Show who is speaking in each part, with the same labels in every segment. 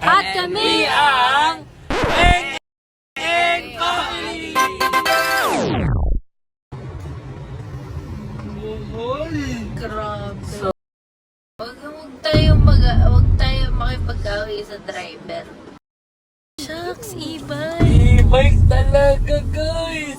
Speaker 1: At kami ang Eng Eng Family!
Speaker 2: Grabe. Wag tayo makipag-away sa driver. Shucks, e-bike.
Speaker 1: E-bike talaga, guys!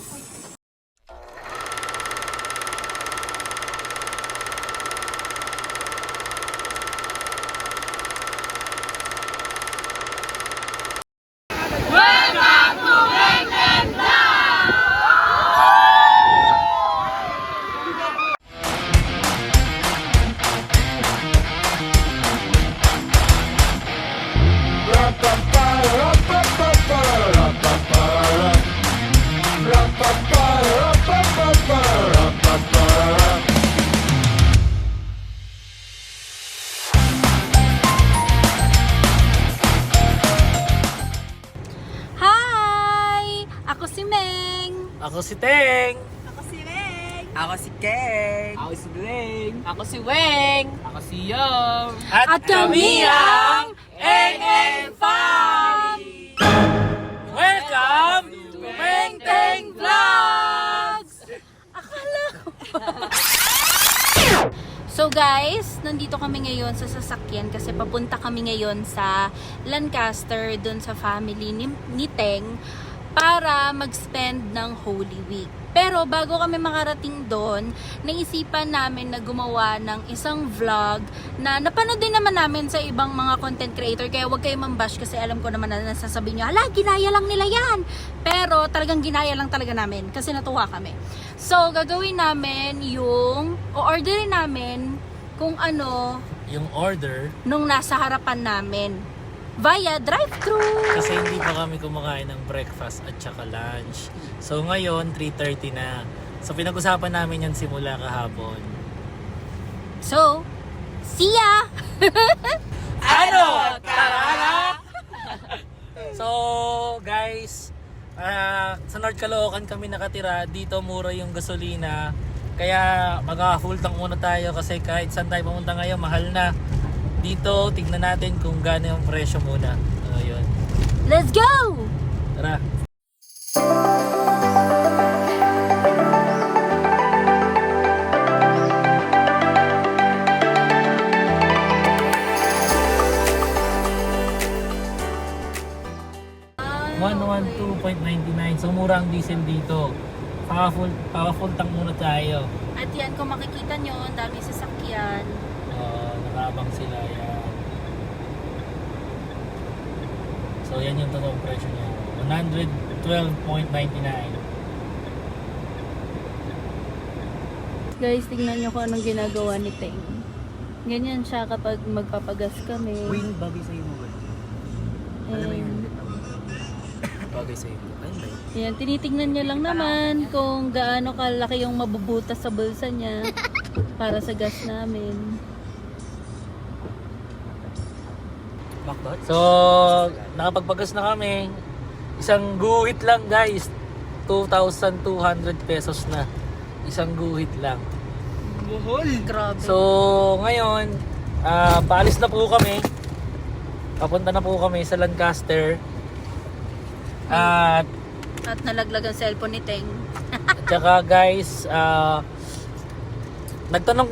Speaker 2: Hi! Ako si Meng.
Speaker 1: Ako si Teng!
Speaker 3: Ako si Reng.
Speaker 4: Ako si Keng.
Speaker 1: Ako si Glenn!
Speaker 4: Ako si Weng. Ako si Yom.
Speaker 1: At kami ang Eng Eng Family! Welcome to Eng Teng Vlogs!
Speaker 2: So guys, nandito kami ngayon sa sasakyan kasi papunta kami ngayon sa Lancaster dun sa family ni Teng para mag-spend ng Holy Week. Pero bago kami makarating doon, naisipan namin na gumawa ng isang vlog na napanood din naman namin sa ibang mga content creator. Kaya huwag kayo mambash kasi alam ko naman na nasasabi nyo, hala, ginaya lang nila yan. Pero talagang ginaya lang talaga namin kasi natuwa kami. So, gagawin namin o-orderin namin kung ano
Speaker 1: Yung order,
Speaker 2: nung nasa harapan namin via drive-thru.
Speaker 1: kasi hindi pa kami kumakain ng breakfast at saka lunch. So ngayon, 3:30 na. So pinag-usapan namin yan simula kahapon.
Speaker 2: So, see ya!
Speaker 1: Ano? Tara na! So guys, sa North Caloocan kami nakatira. Dito mura yung gasolina. Kaya mag-full tank muna tayo kasi kahit saan tayo pumunta ngayon, mahal na. Dito, tignan natin kung gaano yung presyo muna. Ayun.
Speaker 2: Let's go!
Speaker 1: Tara. $112.99. So mura ang diesel dito. Paka-full tank muna tayo.
Speaker 2: At yan, kung makikita nyo, ang dami sasakyan.
Speaker 1: Nakabang sila yan. So yan yung totoong presyo niya. $112.99.
Speaker 2: Guys, tingnan nyo kung anong ginagawa ni Teng. Ganyan siya kapag magpapagas kami.
Speaker 4: Wing, bagay sa'yo mo ba? Alam mo yung bagay sa'yo mo. Ayun ba yun?
Speaker 2: Yan, tinitingnan niya lang naman kung gaano kalaki yung mabubutas sa bulsa niya para sa gas namin.
Speaker 4: Backdot?
Speaker 1: So nakapagpagas na kami. Isang guhit lang guys. 2,200 pesos na. Isang guhit lang.
Speaker 2: Grabe.
Speaker 1: So ngayon, paalis na po kami. Papunta na po kami sa Lancaster. At
Speaker 2: nalaglag ang cellphone ni Teng.
Speaker 1: tsaka guys, magtatanong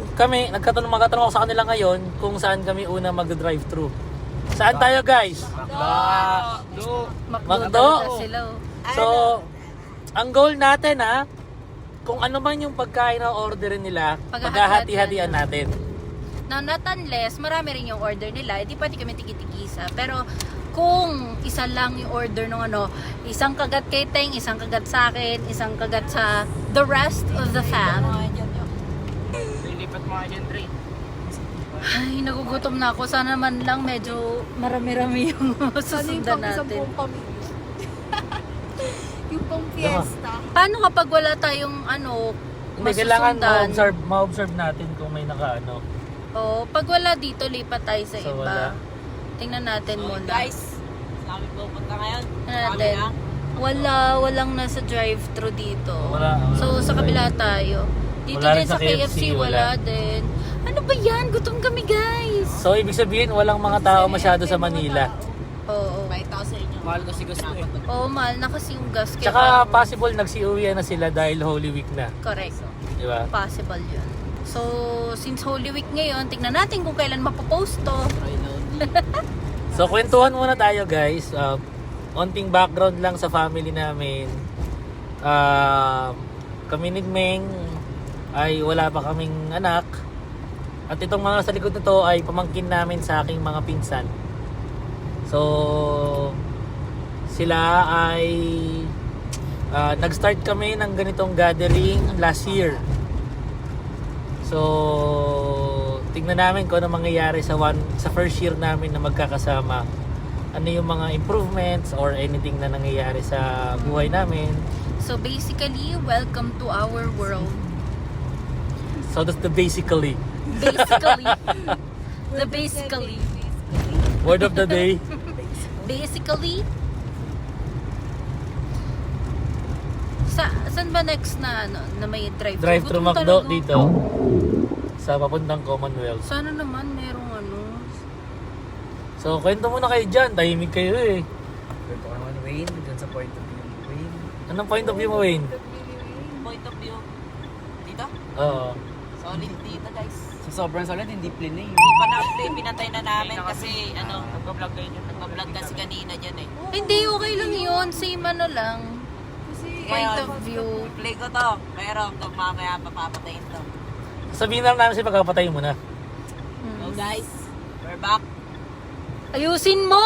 Speaker 1: ako sa kanila ngayon kung saan kami una mag-drive-thru. Saan tayo guys?
Speaker 2: McDo
Speaker 1: McDo?
Speaker 2: talaga sila. Oh.
Speaker 1: So, ang goal natin kung ano man yung pagkain na orderin nila, paghahati-hatian natin.
Speaker 2: Now, not unless, marami rin yung order nila, hindi pwede kami tigi-tigisa. Pero, kung isa lang yung order ng isang kagat kay Teng, isang kagat sa akin, isang kagat sa the rest of the fam.
Speaker 4: Lilipat mo nga dyan, Dre.
Speaker 2: Ay, nagugutom na ako. Sana man lang medyo marami-rami yung susundan natin.
Speaker 3: Yung pang fiesta.
Speaker 2: Paano kapag wala tayong
Speaker 1: Hindi, kailangan
Speaker 2: masusundan?
Speaker 1: ma-observe natin kung may naka-ano.
Speaker 2: O, pag wala dito, lipat tayo sa
Speaker 1: So,
Speaker 2: iba.
Speaker 1: wala.
Speaker 2: Tingnan natin muna.
Speaker 4: Guys, saan kami pupunta ngayon?
Speaker 2: Tingnan natin. Walang nasa drive-thru dito.
Speaker 1: Wala.
Speaker 2: So, sa kabila tayo. Dito
Speaker 1: Wala rin
Speaker 2: din sa
Speaker 1: sa
Speaker 2: KFC,
Speaker 1: KFC,
Speaker 2: wala
Speaker 1: wala.
Speaker 2: din. Ano ba yan? Gutom kami, guys.
Speaker 1: So, ibig sabihin, walang mga tao masyado sa Manila.
Speaker 2: Oo.
Speaker 3: May tao sa inyo.
Speaker 4: Mahal kasi gusto eh.
Speaker 2: Oo, mahal na kasi yung gas. Kaya
Speaker 1: Tsaka possible nagsiuwi na sila dahil Holy Week na.
Speaker 2: correct.
Speaker 1: Di ba?
Speaker 2: Possible yun. So, since Holy Week ngayon, tingnan natin kung kailan mapopost to.
Speaker 1: So, kwentuhan muna tayo guys. Onting background lang sa family namin. Kami ni Meng ay wala pa kaming anak. At itong mga sa likod nito ay pamangkin namin sa aking mga pinsan. So, sila ay nag-start kami ng ganitong gathering last year. So, tingnan namin kung ano mangyayari sa first year namin na magkakasama. Ano yung mga improvements or anything na nangyayari sa buhay namin.
Speaker 2: So, basically, welcome to our world.
Speaker 1: So, that's the basically.
Speaker 2: Basically. The basically.
Speaker 1: Word of the day.
Speaker 2: Basically, saan ba next na ano na may drive-thru?
Speaker 1: Drive-thru
Speaker 2: Gutom
Speaker 1: McDo
Speaker 2: talaga.
Speaker 1: dito. Sa papuntang Commonwealth.
Speaker 2: Sana naman merong ano.
Speaker 1: So, kwento muna kayo dyan. Tahimik kayo eh.
Speaker 4: Kwento ko naman Wayne, dun sa point of view ni Wayne.
Speaker 1: Anong point of view mo, Wayne?
Speaker 3: Point of view. Dito?
Speaker 1: Oo.
Speaker 3: Solid dito guys.
Speaker 4: So sobrang solid, hindi plain eh.
Speaker 3: Hindi pa na-play, pinatay na namin kasi nagpa-vlog kayo dyan. Nagpa-vlog kasi kanina dyan eh.
Speaker 2: Hindi, okay lang yun. Same ano lang. Point of view.
Speaker 3: Play ko to, pero mamaya papapatayin to.
Speaker 1: Sabihin lang namin si pagkapatayin mo na.
Speaker 3: So guys, we're back.
Speaker 2: Ayusin mo!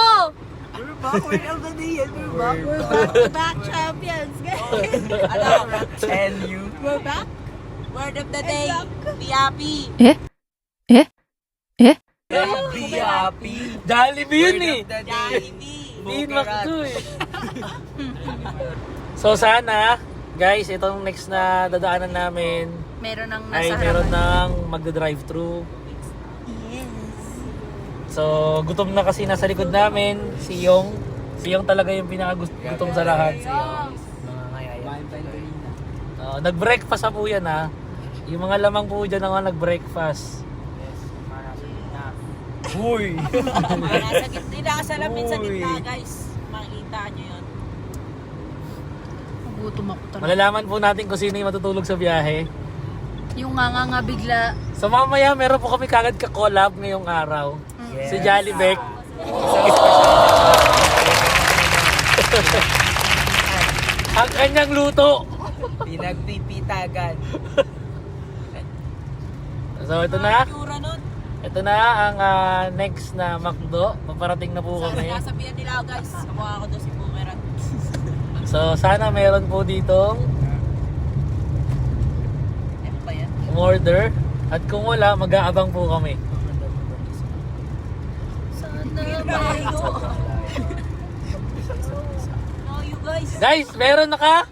Speaker 3: We're back, word of the day yan. We're back. We're back to back champions guys. Ano?
Speaker 4: And you.
Speaker 3: We're back. Word of the day, be happy.
Speaker 4: Be happy.
Speaker 1: Jollibee yun eh.
Speaker 3: Jollibee.
Speaker 1: Hindi McDo eh. So sana, guys, itong next na dadaanan namin
Speaker 2: Meron nang
Speaker 1: ay
Speaker 2: nasa
Speaker 1: meron
Speaker 2: harapan.
Speaker 1: ng magda-drive-thru. So, gutom na kasi nasa likod namin. Si Yong. Si Yong talaga yung pinakagutom sa lahat.
Speaker 4: Mga ngayaya.
Speaker 1: Nag-breakfast na po yan ha. Yung mga lamang po dyan ang nag-breakfast.
Speaker 4: Uy!
Speaker 3: Nasa gitna, hindi na salamin sa
Speaker 4: Uy.
Speaker 3: gitna guys. Makikita nyo yun.
Speaker 2: Gutom ako talaga.
Speaker 1: Malalaman po natin kung sino yung matutulog sa biyahe.
Speaker 2: Yung nga bigla.
Speaker 1: So mamaya meron po kami kagad ka-collab ngayong araw.
Speaker 4: Yes.
Speaker 1: Si Jollibee. Ang kanyang luto.
Speaker 4: Pinagpipitagan.
Speaker 1: So ito na.
Speaker 3: Tsura nun.
Speaker 1: Ito na ang next na McDo. Paparating na po kami.
Speaker 3: Sasabihan nila ako guys. Kamukha ako doon si Boomerang.
Speaker 1: So sana meron po ditong
Speaker 3: Ano ba yan?
Speaker 1: order. At kung wala, mag-aabang po kami.
Speaker 2: Sana
Speaker 3: Layo. No, you guys.
Speaker 1: Guys, meron na ka?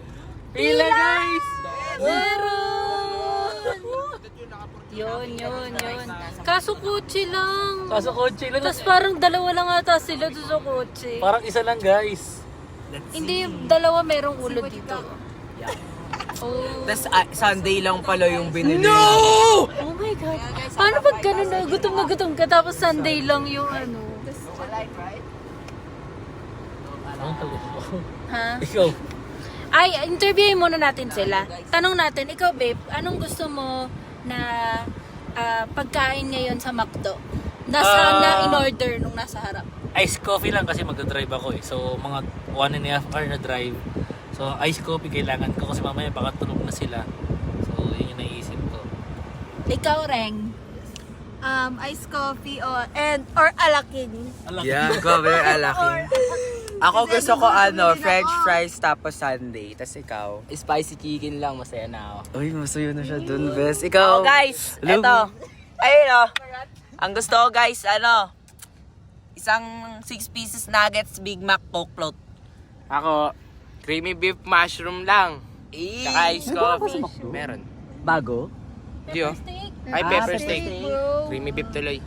Speaker 1: Pila guys!
Speaker 2: Meron! Yun. Kaso kotse lang.
Speaker 1: Kaso kotse lang.
Speaker 2: Tapos parang dalawa lang ata sila doon sa kotse.
Speaker 1: Parang isa lang guys.
Speaker 2: Hindi, dalawa merong ulo dito. Oh.
Speaker 4: Tapos Sunday lang pala yung binili.
Speaker 2: Oh my God. Paano pag ganun na gutom ka tapos Sunday lang yung ano? Ha?
Speaker 1: Ikaw.
Speaker 2: Ay, interviewin muna natin sila. Tanong natin, ikaw babe, anong gusto mo na pagkain ngayon sa McDo? Na in order nung nasa harap?
Speaker 1: Ice coffee lang kasi magdadrive ako eh. So mga 1.5 hour na drive. So ice coffee kailangan ko kasi mamaya baka tulog na sila. So yun yung naiisip ko.
Speaker 2: Ikaw, Reng.
Speaker 3: Iced coffee or alaking.
Speaker 4: Yeah, cover alakin. Ako gusto ko French fries tapos sundae. Tapos ikaw?
Speaker 5: Spicy chicken lang, masaya na ako.
Speaker 4: Uy, masuyo na siya dun, best. Ikaw?
Speaker 3: Oh guys,
Speaker 4: Hello.
Speaker 3: eto. Ayun o. Ang gusto ko guys, isang 6 pieces nuggets, Big Mac, Coke float.
Speaker 5: Ako, creamy beef mushroom lang. Tsaka ice coffee. Meron.
Speaker 4: Bago?
Speaker 5: Di oh. Ay, pepper steak. Creamy beef tuloy.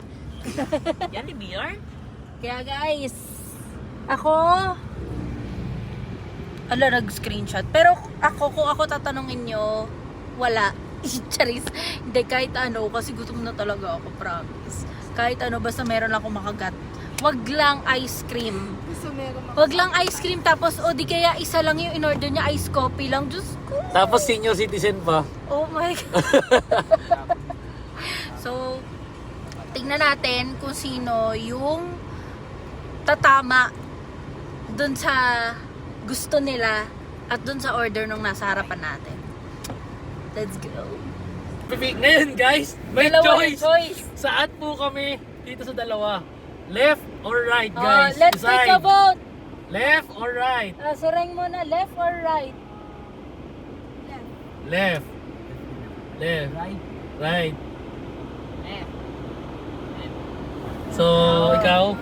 Speaker 3: Yan, beer?
Speaker 2: Kaya guys, ako, nag-screenshot. Pero kung ako tatanungin nyo, wala. Charis. Hindi, kahit ano, kasi gutom na talaga ako, promise. Kahit ano, basta meron ako makagat. wag lang ice cream. Wag lang ice cream, tapos o di kaya isa lang yung in-order niya, ice coffee lang. Diyos ko.
Speaker 1: Tapos senior citizen pa.
Speaker 2: Oh my God. So, tingnan natin kung sino yung tatama dun sa gusto nila at dun sa order nung nasa harapan natin. Let's go.
Speaker 1: Ngayon guys, may
Speaker 2: Dalawa
Speaker 1: choice.
Speaker 2: yung choice.
Speaker 1: Saan po kami dito sa dalawa? Left or right
Speaker 2: Oh,
Speaker 1: guys?
Speaker 2: let's take a vote.
Speaker 1: Left or right?
Speaker 2: Sarang mo na, left or right?
Speaker 1: Left. Left. Right. So, ikaw?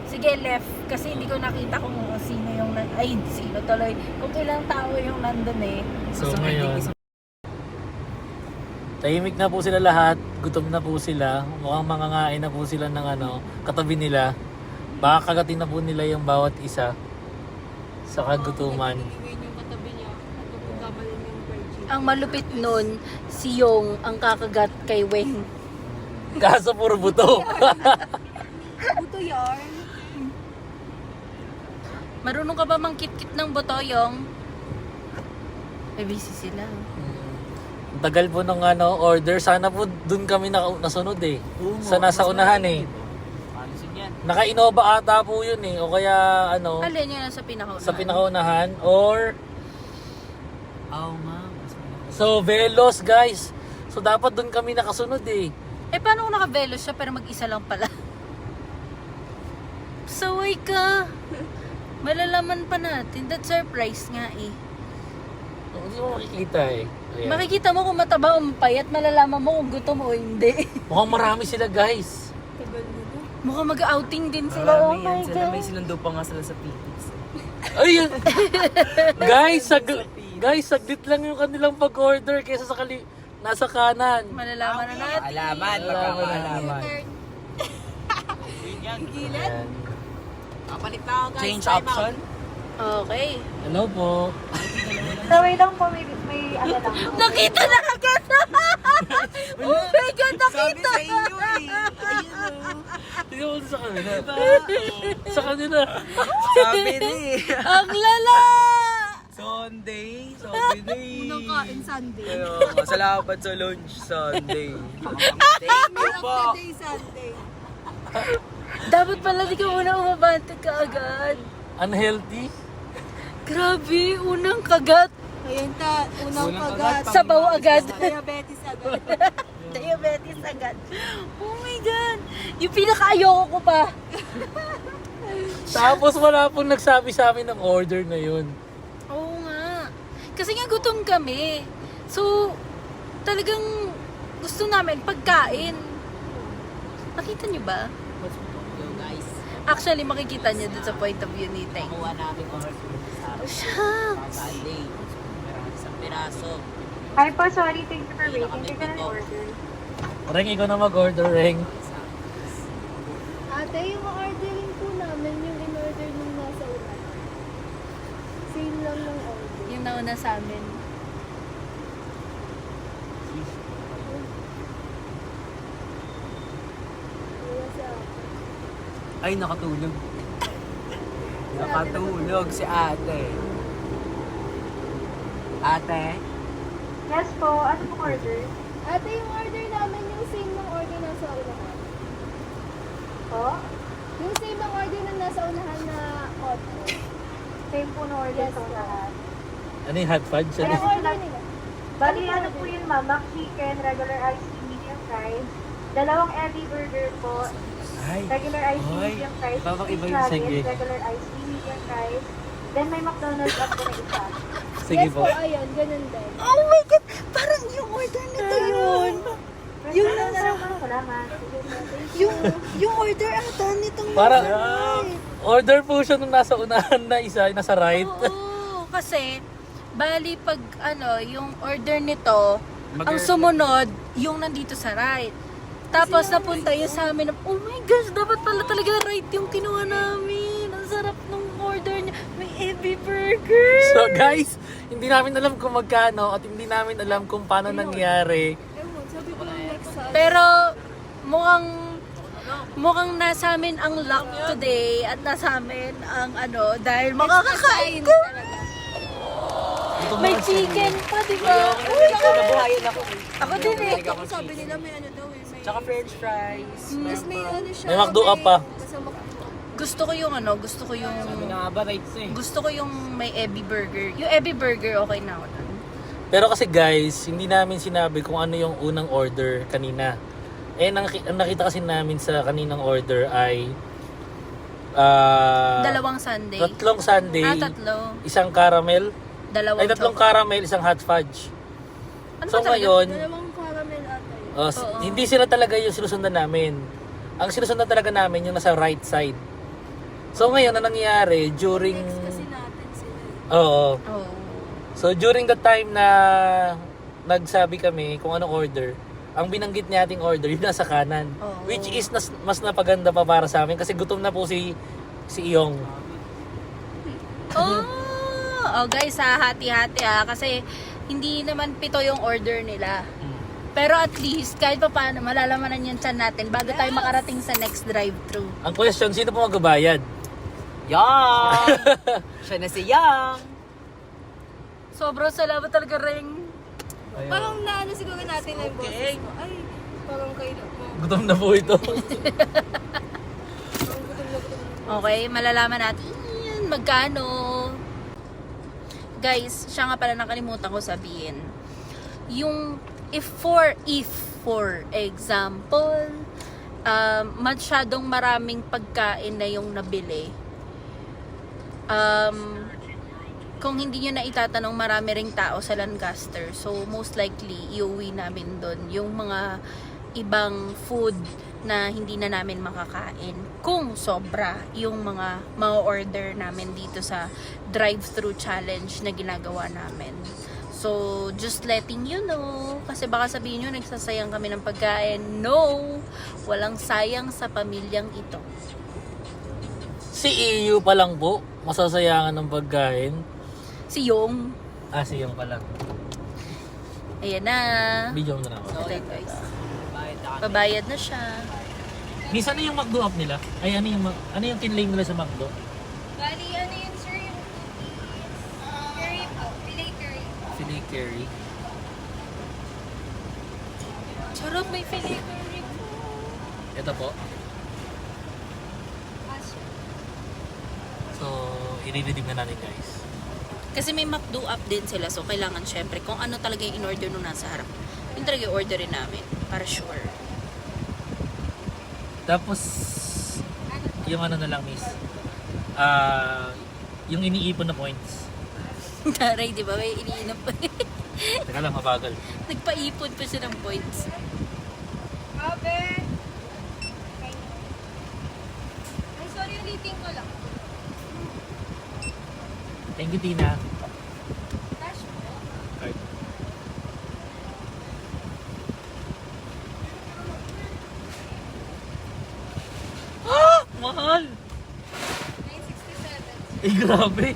Speaker 2: Sige, left. Kasi hindi ko nakita kung sino yung... Ay, sino tuloy. Kung ilang tao yung nandun eh.
Speaker 1: So, ngayon, tahimik na po sila lahat. Gutom na po sila. Mukhang mangangain na po sila ng katabi nila. Baka kagatin na po nila yung bawat isa sa kagutuman.
Speaker 2: Ang malupit nun, si Yong ang kakagat kay Weng.
Speaker 1: Kaso puro buto.
Speaker 2: Buto yarn. Marunong ka ba mangkit-kit ng buto, Yong? May busy sila.
Speaker 1: Ang tagal po ng order. Sana po dun kami nasunod eh. Sa nasa unahan eh. Naka-Innova ata po yun eh. O kaya
Speaker 2: Alin yun sa pinakaunahan?
Speaker 1: sa pinakaunahan or so Velos guys. So dapat dun kami nakasunod eh.
Speaker 2: Eh, paano kung naka-velos siya pero mag-isa lang pala? Saway ka. Malalaman pa natin. That surprise nga eh.
Speaker 1: Hindi mo makikita eh. Ayan.
Speaker 2: Makikita mo kung mataba o payat, malalaman mo kung gutom o hindi.
Speaker 1: Mukhang marami sila guys.
Speaker 2: Mukhang mag-outing din sila. Oh my God.
Speaker 3: sinundo pa nga sila sa PTs.
Speaker 1: Ayun. guys, saglit lang yung kanilang pag-order kaysa sa nasa kanan.
Speaker 2: Malalaman na natin.
Speaker 3: Alaman, magkakaalaman.
Speaker 1: Ayan.
Speaker 3: Kapalit na ako guys. Change option?
Speaker 2: Okay.
Speaker 1: Hello po.
Speaker 6: Sorry lang po, may ano lang.
Speaker 2: Nakita na agad! Oh my God, nakita!
Speaker 1: Tingnan mo sa kanila. Sa kanila.
Speaker 3: Sabi ni.
Speaker 2: Ang lala!
Speaker 3: Sunday, sabi ni.
Speaker 6: Unang kain Sunday.
Speaker 3: Salamat sa lunch Sunday. Thank you po.
Speaker 6: Day Sunday.
Speaker 2: Dapat pala di ka muna umabante ka agad.
Speaker 1: Unhealthy?
Speaker 2: Grabe, unang kagat.
Speaker 6: Ayan ta, unang kagat.
Speaker 2: Sabaw agad.
Speaker 6: Diabetes agad.
Speaker 2: Diabetes agad. Oh my God. Yung pinaka-ayoko ko pa.
Speaker 1: Tapos wala pong nagsabi sa amin ng order na yun.
Speaker 2: Oo nga. Kasi nga gutom kami. So, talagang gusto namin pagkain. Nakita niyo ba? Actually, makikita niyo dun sa point of view ni Teng.
Speaker 3: Kuha namin order sa
Speaker 2: Shucks!
Speaker 3: Sunday. Isang piraso.
Speaker 6: Hi po, sorry. Thank you for waiting. Take an order.
Speaker 1: Reng, ikaw na mag-order, Reng.
Speaker 6: Ate, yung ordering po namin, yung in-order nung nasa ulan. Same lang ng order.
Speaker 2: Yung nauna sa amin.
Speaker 6: Kaya sa
Speaker 3: Ay, nakatulog. Nakatulog si ate. Ate?
Speaker 6: Yes po, ano pong order? Ate, yung order namin, yung same ng order nasa unahan. Po? Yung same ng order ng nasa unahan na order. Same po ng order sa unahan.
Speaker 1: Ano yung hot fudge?
Speaker 6: Kaya
Speaker 1: Ano?
Speaker 6: order nila. Bali, ano po yun, ma'am? Mac chicken, regular iced tea, medium fries. Dalawang Eddie burger po.
Speaker 1: Ay.
Speaker 6: Regular iced tea, medium fries.
Speaker 1: Papang-iba
Speaker 6: Fish
Speaker 1: yun.
Speaker 6: nuggets,
Speaker 1: Sige.
Speaker 6: regular iced tea, medium fries. Then may McDonald's up po na isa.
Speaker 1: Sige po.
Speaker 6: ayun, ganun din.
Speaker 2: Oh my God! Parang yung order nito yun.
Speaker 6: Yung na lang po, salamat. Sige po, thank you.
Speaker 2: Yung order ata nitong
Speaker 1: Parang order po siya nung nasa unahan na isa, nasa right.
Speaker 2: Oo, kasi bali pag yung order nito, ang sumunod, yung nandito sa right. Tapos napunta yun sa amin, oh my gosh, dapat pala talaga right yung kinuha namin. Ang sarap ng order niya. May Ebi Burger.
Speaker 1: So guys, hindi namin alam kung magkano at hindi namin alam kung paano nangyari.
Speaker 6: Ewan, sabi ko next Sunday.
Speaker 2: Pero mukhang Mukhang nasa amin ang luck today at nasa amin ang dahil makakakain ka. May chicken pa, di ba?
Speaker 3: Nabuhayan ako.
Speaker 2: Ako din eh.
Speaker 6: Sabi nila may ano daw eh. May,
Speaker 3: Tsaka french fries.
Speaker 6: mas may ano siya.
Speaker 1: May McDo up pa.
Speaker 2: Gusto ko yung gusto ko yung may Ebi Burger. Yung Ebi Burger, okay na ako dun.
Speaker 1: Pero kasi guys, hindi namin sinabi kung ano yung unang order kanina. Ang nakita kasi namin sa kaninang order ay
Speaker 2: Dalawang sundae.
Speaker 1: tatlong sundae,
Speaker 2: Tatlo.
Speaker 1: isang caramel,
Speaker 2: Tatlong
Speaker 1: tatlong caramel, isang hot fudge.
Speaker 2: Ano
Speaker 1: So
Speaker 2: ba talaga?
Speaker 1: ngayon,
Speaker 6: Dalawang caramel ata yun.
Speaker 1: hindi sila talaga yung sinusundan namin. Ang sinusundan talaga namin yung nasa right side. So ngayon, ang nangyayari during...
Speaker 6: Kasi natin sila.
Speaker 1: Oo.
Speaker 2: Oh.
Speaker 1: So during the time na nagsabi kami kung anong order, ang binanggit niya ating order, yun nasa kanan.
Speaker 2: Oo.
Speaker 1: Which is mas napaganda pa para sa amin kasi gutom na po si Iyong.
Speaker 2: Oh, guys, hati-hati kasi hindi naman 7 yung order nila. Pero at least, kahit pa paano, malalamanan yung tiyan natin bago tayo makarating sa next drive-thru.
Speaker 1: Ang question, sino po magbabayad?
Speaker 3: Yang! Siya na si Yang!
Speaker 2: Sobrang salamat talaga, Reng.
Speaker 6: Parang naano siguro natin na yung boses mo. Ay, parang kayo mo.
Speaker 1: Gutom na po ito.
Speaker 2: Okay, malalaman natin magkano. Guys, siya nga pala nakalimutan ko sabihin. Yung if for example, masyadong maraming pagkain na yung nabili. Kung hindi nyo na itatanong, marami ring tao sa Lancaster. So, most likely, iuwi namin doon yung mga ibang food na hindi na namin makakain. Kung sobra yung mga order namin dito sa drive-thru challenge na ginagawa namin. So, just letting you know. Kasi baka sabihin nyo, nagsasayang kami ng pagkain. No! Walang sayang sa pamilyang ito.
Speaker 1: Si EU pa lang po, masasayangan ng pagkain.
Speaker 2: Si Yong.
Speaker 1: Si Iyong pa lang.
Speaker 2: Ayan na.
Speaker 1: Video na lang ako.
Speaker 2: Ito guys. Babayad na siya.
Speaker 1: Miss, ano yung McDo up nila? Ay, ano yung tinlay nila sa McDo?
Speaker 6: Bali, ano yun sir? Yung curry po. Filet curry.
Speaker 1: Filet curry.
Speaker 2: Charot, may filet curry po.
Speaker 1: Ito po. So, i-redeem na natin guys.
Speaker 2: Kasi may McDo up din sila. So, kailangan syempre kung ano talaga yung in-order nung nasa harap. Yun talaga yung orderin namin. Para sure.
Speaker 1: Tapos, yung ano na lang miss. Yung iniipon na points.
Speaker 2: Taray, di ba? May iniinom pa.
Speaker 1: Teka lang, mabagal.
Speaker 2: Nagpaipon pa siya ng points.
Speaker 6: Abe! Ay, sorry, ulitin ko lang.
Speaker 1: Thank you, Tina.
Speaker 6: Cash po.
Speaker 1: Mahal!
Speaker 6: 967.
Speaker 1: Eh, grabe.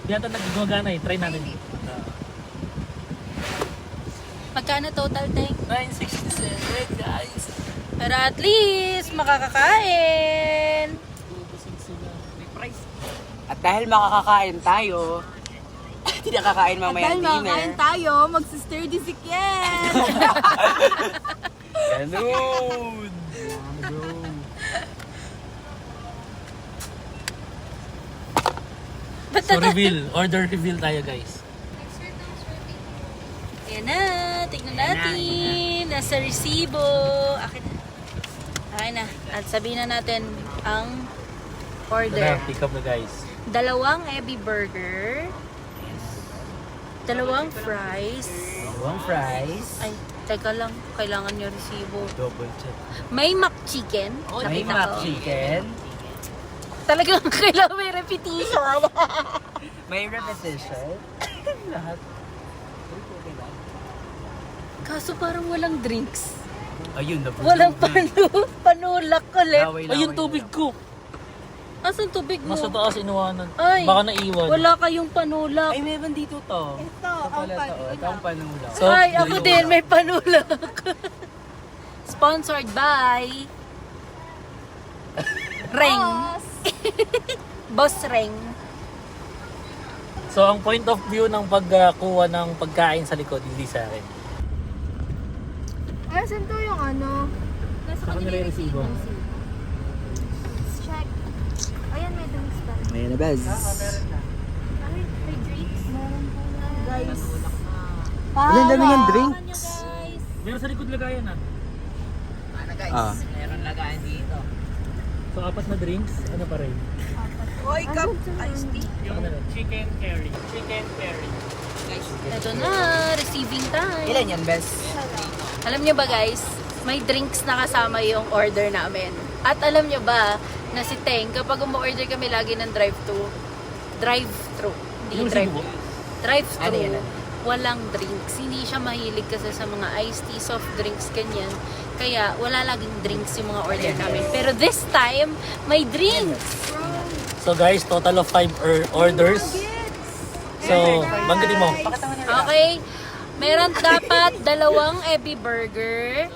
Speaker 1: Di yata nagagana eh. Try natin.
Speaker 2: Magkano total, Teng?
Speaker 1: 967 guys.
Speaker 2: Pero at least, makakakain.
Speaker 3: At dahil makakakain tayo, hindi nakakain mamaya
Speaker 6: Dahil
Speaker 3: dinner.
Speaker 6: makakain tayo, magsisturdy si Ken!
Speaker 3: Ganun!
Speaker 1: So, reveal. Order reveal tayo guys.
Speaker 2: Ayan na, tignan natin. Nasa resibo. Akin na. Akin na. At sabihin na natin ang
Speaker 1: Ito
Speaker 2: order.
Speaker 1: na, pick up na guys.
Speaker 2: 2 Ebi Burger. 2 fries.
Speaker 3: Dalawang fries.
Speaker 2: Ay, teka lang. Kailangan nyo resibo.
Speaker 1: Double check.
Speaker 2: May McChicken.
Speaker 3: May
Speaker 2: Nakita ko.
Speaker 3: McChicken.
Speaker 2: Talagang kailangan may repetition.
Speaker 3: May repetition. Lahat.
Speaker 2: Kaso parang walang drinks.
Speaker 3: Ayun,
Speaker 2: Walang panulak ulit.
Speaker 1: Ay, yung tubig ko.
Speaker 2: Asan tubig mo?
Speaker 1: Nasa taas inuwanan.
Speaker 2: Ay,
Speaker 1: Baka naiwan.
Speaker 2: wala kayong panulak.
Speaker 3: Ay, meron dito to.
Speaker 6: Ito,
Speaker 3: Pala to. Ito ang panulaw.
Speaker 1: So,
Speaker 2: Ay, ako din may panulak. Sponsored by Reng. Boss Reng.
Speaker 1: So, ang point of view ng pagkuha ng pagkain sa likod, hindi sa akin.
Speaker 6: Ay, saan to yung ano?
Speaker 2: Nasa
Speaker 1: Sa kanila yung resibo.
Speaker 6: Check. Ayan, may drinks pa.
Speaker 4: Ayan na, Bez.
Speaker 6: Ay, may drinks? Meron po na. Guys.
Speaker 4: Wala, ang dami ng drinks.
Speaker 1: Meron sa likod lagayan na.
Speaker 3: Ano guys?
Speaker 4: Ah.
Speaker 3: Meron lagayan dito.
Speaker 1: So, 4 na drinks, ano pa rin?
Speaker 3: Oy, cup iced tea.
Speaker 1: Yung chicken curry. Chicken curry.
Speaker 3: Guys,
Speaker 2: Ito na, receiving time.
Speaker 4: Ilan yan, Bez?
Speaker 2: Alam nyo ba guys, may drinks na kasama yung order namin. At alam nyo ba na si Teng, kapag umu-order kami lagi ng drive-thru, hindi
Speaker 1: Yung
Speaker 2: drive,
Speaker 1: resibo?
Speaker 2: drive-thru,
Speaker 4: Ano yan?
Speaker 2: walang drinks. Hindi siya mahilig kasi sa mga iced tea, soft drinks, ganyan. Kaya wala laging drinks yung mga order namin. Pero this time, may drinks.
Speaker 1: So guys, total of 5 orders. So, banggitin mo.
Speaker 2: Okay. Meron dapat 2 Ebi Burger.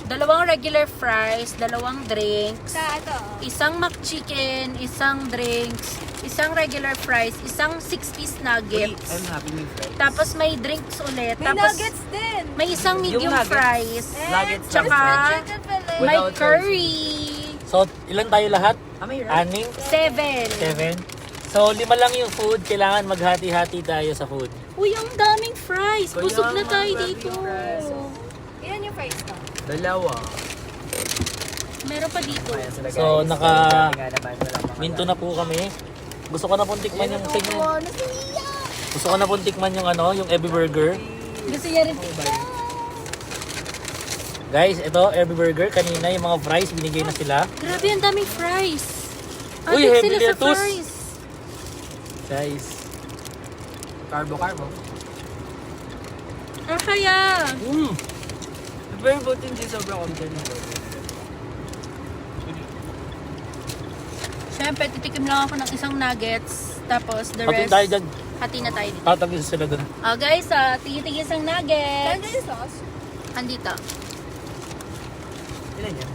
Speaker 2: Dalawang regular fries, 2 drinks,
Speaker 6: Ito.
Speaker 2: isang McChicken, isang drinks, isang regular fries, isang 6-piece nuggets.
Speaker 4: I'm happy with Fred.
Speaker 2: Tapos may drinks ulit.
Speaker 6: May
Speaker 2: Tapos
Speaker 6: nuggets din.
Speaker 2: may isang medium
Speaker 4: nuggets.
Speaker 2: fries.
Speaker 4: Nuggets
Speaker 2: Tsaka
Speaker 6: Chicken fillet.
Speaker 2: may
Speaker 4: Without
Speaker 2: curry.
Speaker 1: So, ilan tayo lahat?
Speaker 4: May rice.
Speaker 1: 6?
Speaker 2: 7.
Speaker 1: 7? So, 5 lang yung food. Kailangan maghati-hati tayo sa food.
Speaker 2: Uy, ang daming fries. Busog na tayo
Speaker 4: maraming
Speaker 2: dito.
Speaker 4: fries.
Speaker 6: Ilan yung fries ko?
Speaker 4: 2.
Speaker 2: Meron pa dito.
Speaker 1: So, minto na po kami. Gusto ko na pong tikman yung Gusto ko na pong tikman yung yung Ebi Burger.
Speaker 2: Gusto niya rin.
Speaker 1: Guys, ito, Ebi Burger. Kanina yung mga fries, binigay na sila.
Speaker 2: Grabe, ang daming fries.
Speaker 1: Uy,
Speaker 2: Adik
Speaker 1: heavy
Speaker 2: sila sa
Speaker 1: lettuce.
Speaker 2: fries.
Speaker 1: Guys.
Speaker 4: Carbo.
Speaker 2: Ah, kaya.
Speaker 4: Pero buti hindi sobrang content na
Speaker 2: Siyempre, titikim lang ako ng isang nuggets. Tapos, the
Speaker 1: Pati
Speaker 2: rest,
Speaker 1: tayo dyan.
Speaker 2: hati na tayo dito.
Speaker 1: Tatagis sila dun.
Speaker 2: Oh, guys, tigil isang nuggets.
Speaker 6: Ganda yung sauce.
Speaker 2: Andito.
Speaker 4: Ilan yan?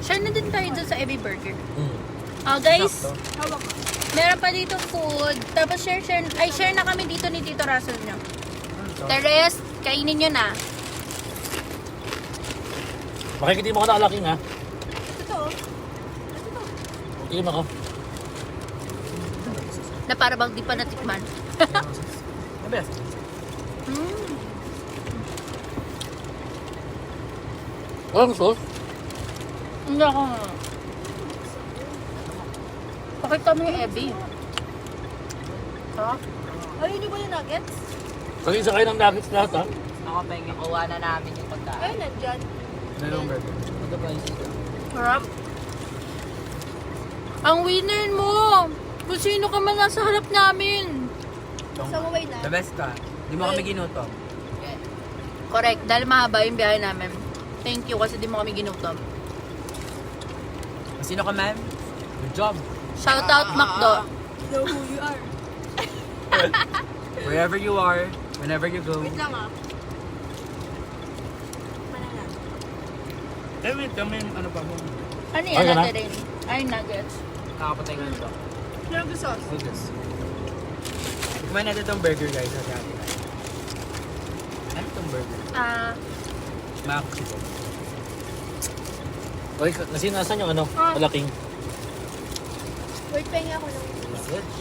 Speaker 2: Share na din tayo dun sa Ebi Burger.
Speaker 1: Mm.
Speaker 2: Oh, guys,
Speaker 6: Hawak ko.
Speaker 2: meron pa dito food. Tapos, share na kami dito ni Tito Russell nyo. The rest, kainin nyo na.
Speaker 1: Makikiti mo ko na alaking ha.
Speaker 6: Ito.
Speaker 1: Iyon ako.
Speaker 2: Na para bang di pa natikman.
Speaker 4: Best.
Speaker 1: Walang sauce.
Speaker 2: Hindi ako. Pakita mo yung Ebi. Ha?
Speaker 6: Ayun yung ba yung nuggets?
Speaker 1: Kasi isa kayo ng nuggets lahat ha.
Speaker 3: Ako pa yung kuha na namin yung pagkain.
Speaker 6: Ayun, nandyan.
Speaker 4: Dalawang burger.
Speaker 2: Harap. Ang winner mo! Kung sino ka man nasa harap namin.
Speaker 6: Sumaway na.
Speaker 4: The best ka. Hindi mo kami ginutom.
Speaker 2: Correct. Dahil mahaba yung biyahe namin. Thank you kasi di mo kami ginutom.
Speaker 4: Sino ka, ma'am? Good job.
Speaker 2: Shout out McDo.
Speaker 6: Know who you are.
Speaker 4: Wherever you are, whenever you go.
Speaker 6: Wait lang ah. Manala.
Speaker 1: Wait, kami ano pa mo.
Speaker 2: Ano yan
Speaker 1: Okay na?
Speaker 2: natin rin? Ay, nuggets.
Speaker 4: Nakapatay nga ito.
Speaker 6: Meron ko sauce.
Speaker 4: Hold this. Kumain natin itong burger, guys. Sa atin. Ano itong burger? Mac.
Speaker 1: Okay, kasi nasan yung alaking?
Speaker 6: Wait, pahinga ako ng...
Speaker 4: Message.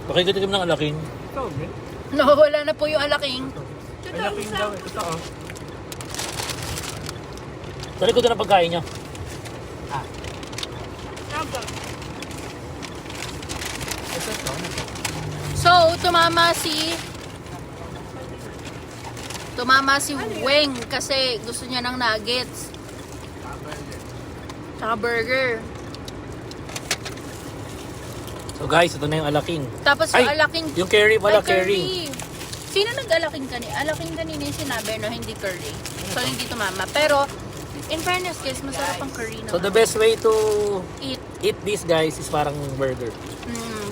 Speaker 1: Pakikitikim ng alaking.
Speaker 4: Ito, okay.
Speaker 2: Nawawala na po yung alaking.
Speaker 4: Alaking daw. Ito, oh.
Speaker 1: Sa likod na ng pagkain nyo.
Speaker 4: Ito, ito.
Speaker 2: So, tumama si Weng kasi gusto niya ng nuggets. Tsaka burger.
Speaker 1: So guys, ito na yung alaking.
Speaker 2: Tapos yung
Speaker 1: Ay,
Speaker 2: alaking...
Speaker 1: yung curry pala,
Speaker 2: Ay,
Speaker 1: curry.
Speaker 2: Sino nag-alaking kanina? Alaking kanina yung sinabi, no? Hindi curry. So, hindi tumama. Pero, in fairness, guys, masarap ang curry naman.
Speaker 1: So the best way to
Speaker 2: Eat.
Speaker 1: eat this guys is parang burger.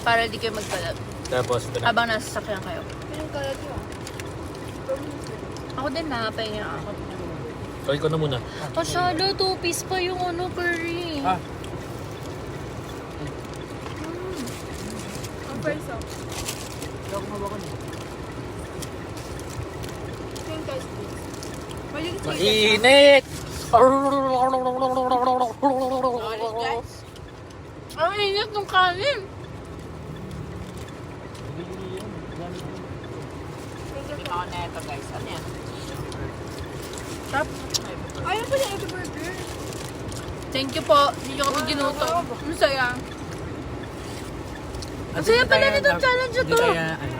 Speaker 2: Para di kayo magkalat.
Speaker 1: Tapos ito na.
Speaker 2: Habang nasa sasakyan kayo.
Speaker 6: Anong kalat yun?
Speaker 2: Ako din na, pahinga ako.
Speaker 1: So, ikaw na muna.
Speaker 2: Masyado, 2 piece pa yung ano, curry.
Speaker 4: Ah.
Speaker 6: Ang first off. Yung guys, please. Maligit sa
Speaker 1: Mainit!
Speaker 2: Ang init ng kanin.
Speaker 3: Ako na ito guys. Ano yan?
Speaker 6: Ayaw pa niya ito burger.
Speaker 2: Thank you po. Hindi nyo kami ginuto. Ang saya. Ang saya pala nitong challenge na
Speaker 4: Hindi
Speaker 2: to.
Speaker 4: kaya, ano,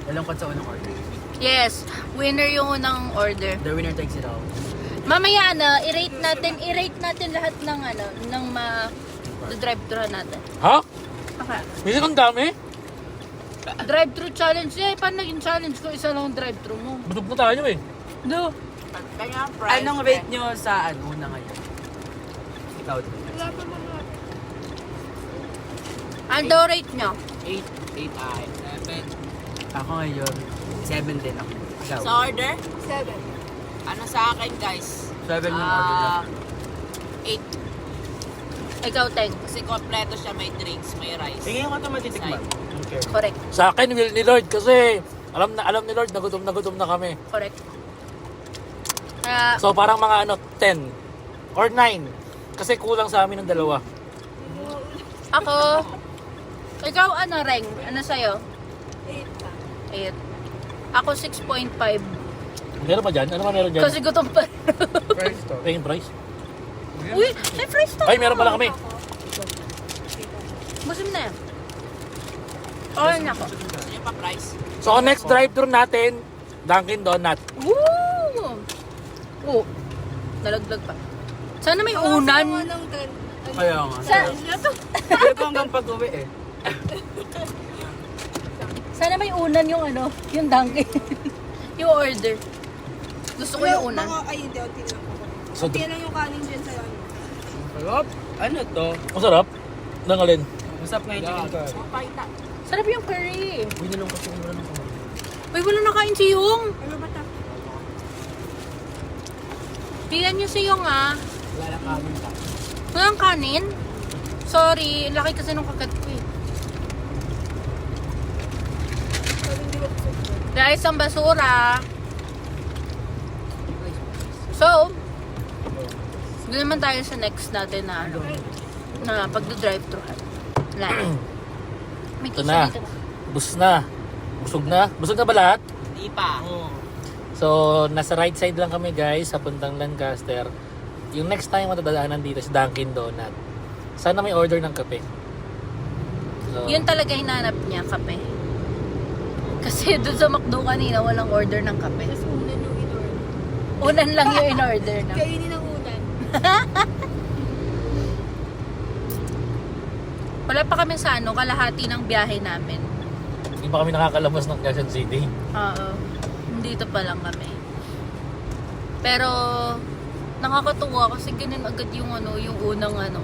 Speaker 4: nalungkot sa unang order.
Speaker 2: Yes, winner yung unang order.
Speaker 4: The winner takes it all.
Speaker 2: Mamaya i-rate natin lahat ng ano, ng drive-thru natin.
Speaker 1: Ha?
Speaker 2: Okay.
Speaker 1: Minsan ang dami?
Speaker 2: Drive-thru challenge. Paano naging challenge ko? Isa lang ang drive-thru mo.
Speaker 1: Busog na tayo eh.
Speaker 2: No.
Speaker 3: Kaya price.
Speaker 4: Anong rate nyo sa ano, una ngayon? Ikaw din.
Speaker 6: Wala pa mga.
Speaker 2: Ano rate nyo?
Speaker 3: 8, 7.
Speaker 4: Ako ngayon, 7 din ako. Ikaw?
Speaker 3: Sa order?
Speaker 6: 7.
Speaker 3: Ano sa akin guys?
Speaker 4: 7 yung order na.
Speaker 3: 8.
Speaker 2: Ikaw, Teng.
Speaker 3: Kasi kompleto siya. May drinks, may rice.
Speaker 4: Sige yung ito matitikman. Okay.
Speaker 2: Correct.
Speaker 1: Sa akin, will ni Lord kasi alam ni Lord na gutom na kami.
Speaker 2: Correct. Kaya,
Speaker 1: So parang mga ano, 10 or 9. Kasi kulang sa amin ng dalawa.
Speaker 2: ako, ikaw ano, Reng? Ano sa'yo?
Speaker 6: 8 pa.
Speaker 2: 8. Ako 6.5.
Speaker 1: Meron pa dyan? Ano ba meron dyan?
Speaker 2: Kasi gutom pa.
Speaker 4: First to.
Speaker 1: Paying price?
Speaker 2: Uy, may fries to.
Speaker 1: Ay, meron pala kami.
Speaker 2: Busim na yan. Okay na ako.
Speaker 3: Gusto niyo pa price?
Speaker 1: So next drive-thru natin, Dunkin Donut.
Speaker 2: Woo! Oh, nalaglag pa. Sana may unan.
Speaker 6: Ng 10.
Speaker 4: Kaya nga.
Speaker 2: Sa,
Speaker 4: Hindi ko hanggang pag-uwi eh.
Speaker 2: sana may unan yung ano, yung Dunkin. Yung order. Gusto ko yung unan.
Speaker 6: Ay, hindi. Unti lang.
Speaker 1: So,
Speaker 6: Unti lang yung kanin dyan sa ano.
Speaker 4: Sarap. Ano to?
Speaker 1: masarap. Nang alin?
Speaker 4: Masarap nga yung chicken curry.
Speaker 2: Sarap yung curry.
Speaker 4: Uy, nalungkot yung mura ng curry.
Speaker 2: Uy, wala nakain si Yung.
Speaker 6: Ano ba ta?
Speaker 2: Tingnan niyo si Yung ah.
Speaker 4: Wala na kanin ka.
Speaker 2: Walang kanin? Sorry, laki kasi nung kagat ko eh.
Speaker 6: Sabi hindi ko gusto.
Speaker 2: Guys, ang basura. So, doon naman tayo sa next natin na ano, na pagdo-drive-thru. Wala. May
Speaker 1: Ito
Speaker 2: tissue
Speaker 1: na.
Speaker 2: dito na.
Speaker 1: Busog na. Busog na? Busog na ba lahat?
Speaker 3: Hindi pa.
Speaker 1: So, nasa right side lang kami guys, sa puntang Lancaster. Yung next time matadaanan dito si Dunkin Donut. Sana may order ng kape. So,
Speaker 2: Yun talaga hinanap niya, kape. Kasi doon sa McDo kanina, walang order ng kape.
Speaker 6: Tapos unan yung in-order.
Speaker 2: Unan lang yung in-order na.
Speaker 6: Kainin ang unan.
Speaker 2: Wala pa kami sa ano, kalahati ng biyahe namin.
Speaker 1: hindi pa kami nakakalabas ng Quezon City.
Speaker 2: Oo. Dito pa lang kami. Pero, nakakatuwa kasi ganun agad yung ano, yung unang ano.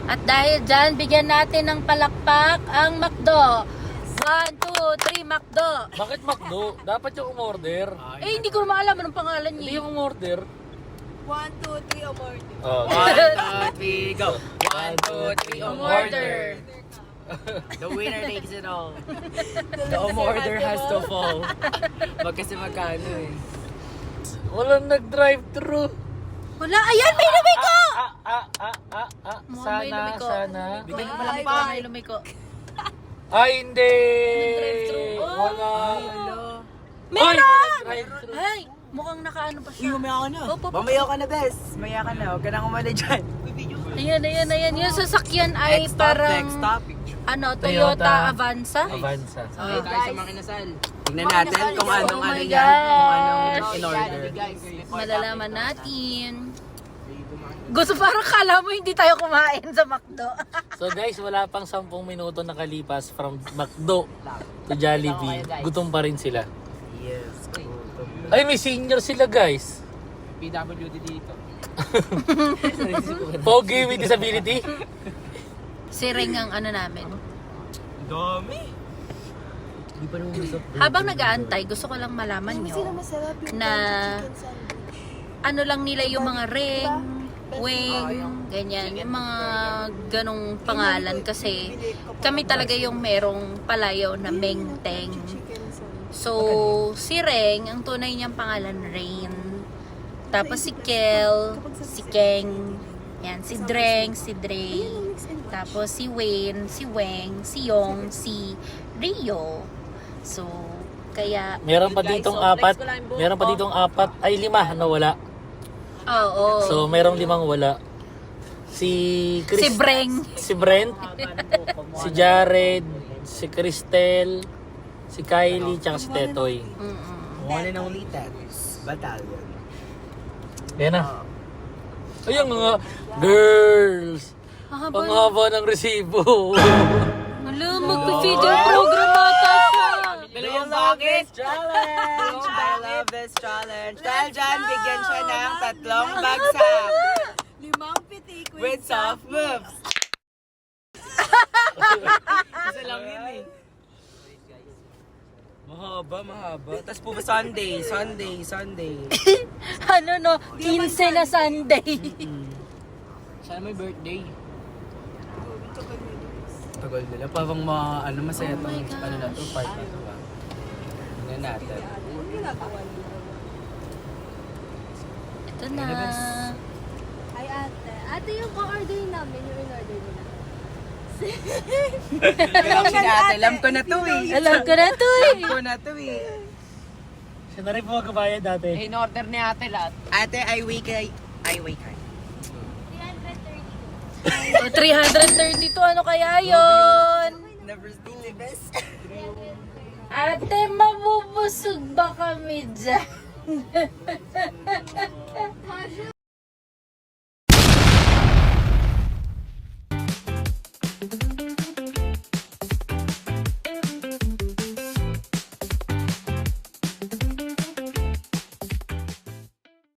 Speaker 2: At dahil dyan, bigyan natin ng palakpak ang McDo. 1, 2, 3, McDo.
Speaker 1: Bakit McDo? Dapat yung umorder.
Speaker 2: Eh, hindi ko naman alam anong pangalan
Speaker 1: Hindi
Speaker 2: niya.
Speaker 1: yung umorder.
Speaker 6: 1, 2, 3, umorder.
Speaker 1: Oh,
Speaker 4: 1, 2, 3, go! 1, 2, 3,
Speaker 2: Umorder.
Speaker 3: The winner takes it all.
Speaker 4: The order has to fall. Wag kasi magkano eh.
Speaker 1: walang nag-drive-thru.
Speaker 2: Wala, ayan, may lumiko!
Speaker 1: Sana,
Speaker 2: Mukhang may lumiko.
Speaker 1: sana.
Speaker 2: Bigyan mo lang pa. May lumiko.
Speaker 1: Ay, hindi!
Speaker 2: drive-thru. Oh.
Speaker 1: Wala. Ay,
Speaker 2: Meron!
Speaker 1: walang drive-thru.
Speaker 2: Ay, mukhang nakaano pa siya.
Speaker 4: Mamaya ka na.
Speaker 2: Opo.
Speaker 4: Mamaya ka na, bes. Mamaya ka na. Huwag ka na kumali dyan.
Speaker 2: Ayan. Yung sasakyan ay parang, ano, Toyota Avanza.
Speaker 1: Avanza.
Speaker 2: Oh.
Speaker 3: Tayo sa mga inasal.
Speaker 4: Tignan natin kung anong
Speaker 2: Oh my
Speaker 4: ano niya. Kung anong
Speaker 2: gosh.
Speaker 4: in-order.
Speaker 2: Malalaman natin. Gusto parang kala mo hindi tayo kumain sa McDo.
Speaker 1: So guys, wala pang 10 minuto nakalipas from McDo to Jollibee. Gutom pa rin sila.
Speaker 4: Yes.
Speaker 1: Ay, may senior sila guys.
Speaker 3: PWD dito.
Speaker 1: Pogi with disability.
Speaker 2: Si Reng ang ano namin.
Speaker 4: Dami. Hindi pa naman masarap.
Speaker 2: Habang nag-aantay, gusto ko lang malaman nyo na ano lang nila yung mga ring, wing, ganyan. Yung mga ganong pangalan kasi kami talaga yung merong palayaw na Meng Teng. So, si Reng, ang tunay niyang pangalan, Rain. Tapos si Kel, si Keng, yan, si Dreng, si Dre. Tapos si Wayne, si Weng, si Yong, si Rio. So, kaya,
Speaker 1: Meron pa ditong apat. Meron pa ditong apat. Ay, 5 na wala.
Speaker 2: oo.
Speaker 1: So, merong 5 wala. Si
Speaker 2: Si Breng.
Speaker 1: Si Brent. Si Jared. Si Cristel. Si Kylie. Tsaka si Tetoy.
Speaker 4: One and only battalion.
Speaker 1: Yan na. Ayun nga. Girls. Ang haba ng resibo.
Speaker 2: Wala, mag-video program ata siya.
Speaker 3: Dalawang bagets challenge! I love this challenge. Dahil dyan, bigyan siya ng 3 bagsak.
Speaker 6: 5 pitik
Speaker 3: With soft moves.
Speaker 4: Isa lang yun eh. Mahaba. Tapos po Sunday.
Speaker 2: Ano no, 15 na Sunday.
Speaker 5: Sana may birthday.
Speaker 4: Tagal nila. Parang masaya tong na to, part na to. Tingnan natin.
Speaker 2: Ito na.
Speaker 6: Ay ate. Ate yung pa-order namin, yung in-order nila.
Speaker 3: Pero si ate, alam ko na to eh.
Speaker 2: Alam ko na to eh.
Speaker 3: Alam ko na to eh.
Speaker 1: Siya na rin po magkabayad dati.
Speaker 5: In order ni ate lahat.
Speaker 3: Ate, I wake kay.
Speaker 2: O, 332, ano kaya yon?
Speaker 3: Never seen the best.
Speaker 2: Ate, mabubusog ba kami dyan?